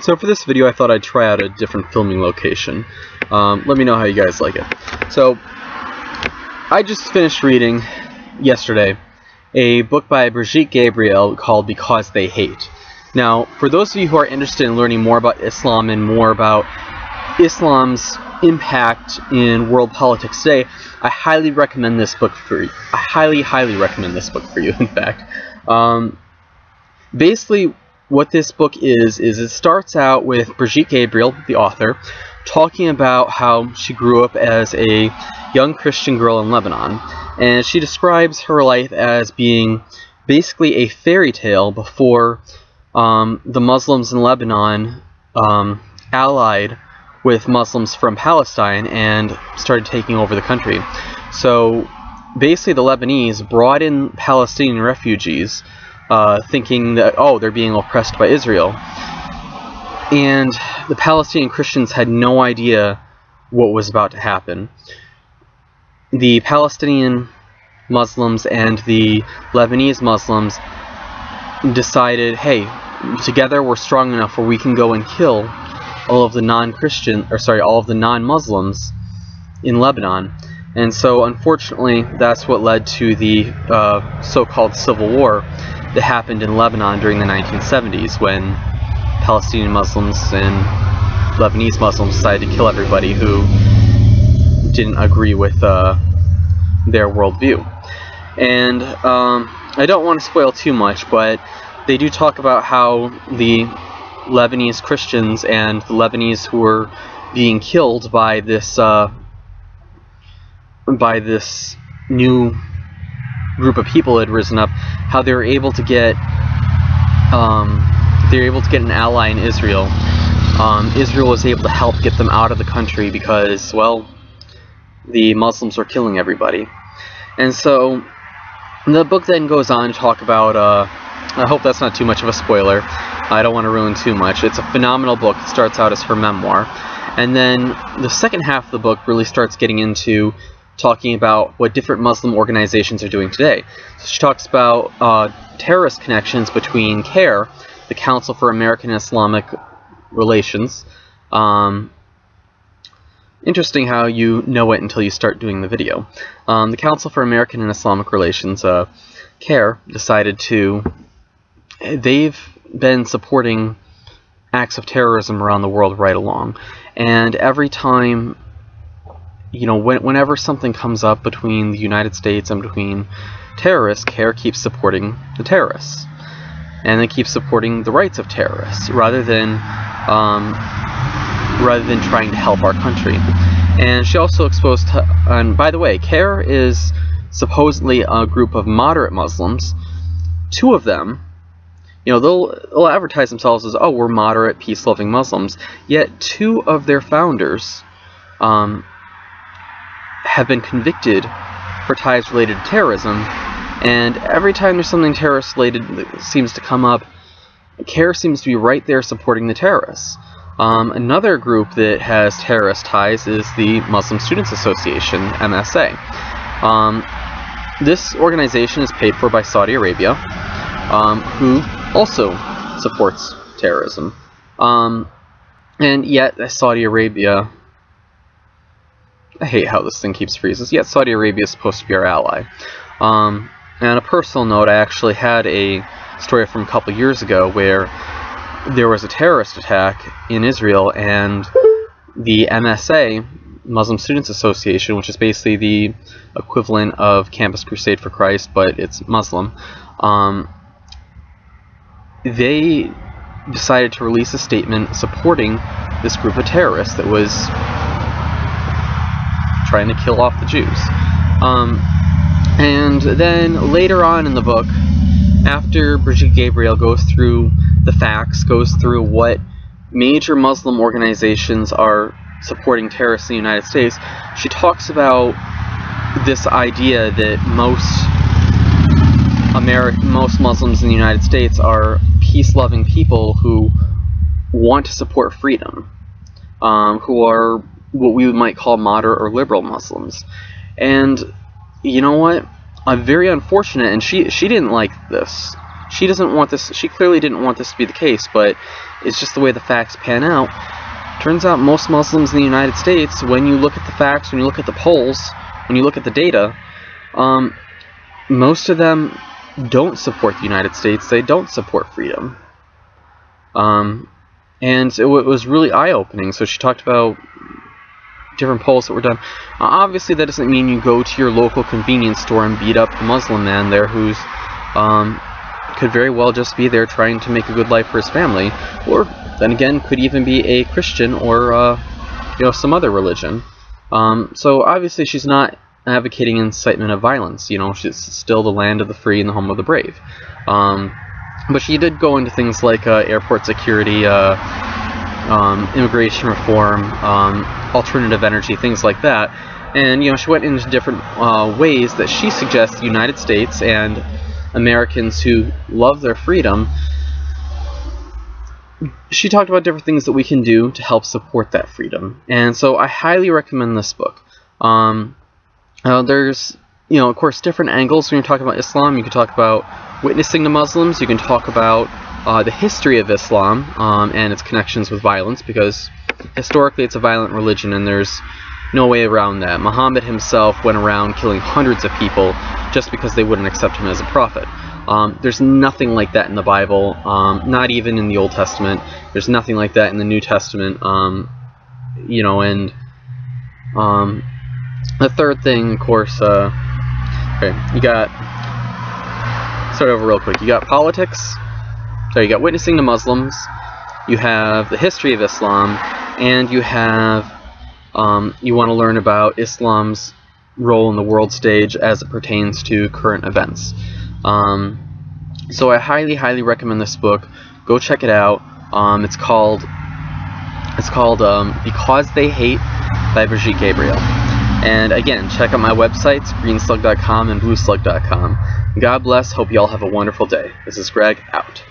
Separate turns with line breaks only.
So for this video, I thought I'd try out a different filming location. Let me know how you guys like it. So, I just finished reading, yesterday, a book by Brigitte Gabriel called Because They Hate. Now, for those of you who are interested in learning more about Islam and more about Islam's impact in world politics today, I highly recommend this book for you. I highly, highly recommend this book for you, in fact. Basically, what this book is it starts out with Brigitte Gabriel, the author, talking about how she grew up as a young Christian girl in Lebanon. And she describes her life as being basically a fairy tale before the Muslims in Lebanon allied with Muslims from Palestine and started taking over the country. So basically the Lebanese brought in Palestinian refugees thinking that, oh, they're being oppressed by Israel. And the Palestinian Christians had no idea what was about to happen. The Palestinian Muslims and the Lebanese Muslims decided, hey, together we're strong enough where we can go and kill all of the all of the non-Muslims in Lebanon. And so, unfortunately, that's what led to the so-called civil war that happened in Lebanon during the 1970s, when Palestinian Muslims and Lebanese Muslims decided to kill everybody who didn't agree with their worldview. And I don't want to spoil too much, but they do talk about how the Lebanese Christians and the Lebanese who were being killed by this new group of people that had risen up, how they were able to get an ally in Israel. Israel was able to help get them out of the country because, well, the Muslims were killing everybody. And so the book then goes on to talk about, I hope that's not too much of a spoiler, I don't want to ruin too much. It's a phenomenal book. It starts out as her memoir. And then the second half of the book really starts getting into talking about what different Muslim organizations are doing today. So she talks about terrorist connections between CARE, the Council for American and Islamic Relations. Interesting how you know it until you start doing the video. The Council for American and Islamic Relations, CARE, decided to... They've been supporting acts of terrorism around the world right along. And every time, you know, whenever something comes up between the United States and between terrorists, CARE keeps supporting the terrorists. And they keep supporting the rights of terrorists rather than trying to help our country. And she also exposed, and by the way, CARE is supposedly a group of moderate Muslims. Two of them, you know, they'll advertise themselves as, oh, we're moderate, peace-loving Muslims. Yet two of their founders have been convicted for ties related to terrorism. And every time there's something terrorist-related that seems to come up, CARE seems to be right there supporting the terrorists. Another group that has terrorist ties is the Muslim Students Association, MSA. This organization is paid for by Saudi Arabia, who also supports terrorism. And yet, Saudi Arabia... I hate how this thing keeps freezes. Yet Saudi Arabia is supposed to be our ally. And on a personal note, I actually had a story from a couple years ago where there was a terrorist attack in Israel, and the MSA, Muslim Students Association, which is basically the equivalent of Campus Crusade for Christ, but it's Muslim, they decided to release a statement supporting this group of terrorists that was trying to kill off the Jews. And then later on in the book, after Brigitte Gabriel goes through the facts, goes through what major Muslim organizations are supporting terrorists in the United States, she talks about this idea that most Muslims in the United States are peace-loving people who want to support freedom, who are what we might call moderate or liberal Muslims. And you know what? I'm very unfortunate, and she didn't like this. she doesn't want this. She clearly didn't want this to be the case, but it's just the way the facts pan out. Turns out most Muslims in the United States, when you look at the facts, when you look at the polls, when you look at the data, most of them don't support the United States. They don't support freedom. And it was really eye-opening. So she talked about different polls that were done. Obviously, that doesn't mean you go to your local convenience store and beat up the Muslim man there who's could very well just be there trying to make a good life for his family, or then again could even be a Christian or some other religion. So obviously she's not advocating incitement of violence. She's still the land of the free and the home of the brave. But she did go into things like airport security, immigration reform, alternative energy, things like that. And she went into different ways that she suggests the United States and Americans who love their freedom, she talked about different things that we can do to help support that freedom. And so I highly recommend this book. There's, of course, different angles when you're talking about Islam. You can talk about witnessing to Muslims. You can talk about the history of Islam and its connections with violence, because historically it's a violent religion and there's no way around that. Muhammad himself went around killing hundreds of people just because they wouldn't accept him as a prophet. There's nothing like that in the Bible, not even in the Old Testament. There's nothing like that in the New Testament. And the third thing, of course, okay, you got, start over real quick. You got politics, so you got witnessing to Muslims, you have the history of Islam, and you have, you want to learn about Islam's role in the world stage as it pertains to current events. So I highly, highly recommend this book. Go check it out. It's called Because They Hate by Brigitte Gabriel. And again, check out my websites, greenslug.com and blueslug.com. God bless. Hope you all have a wonderful day. This is Greg, out.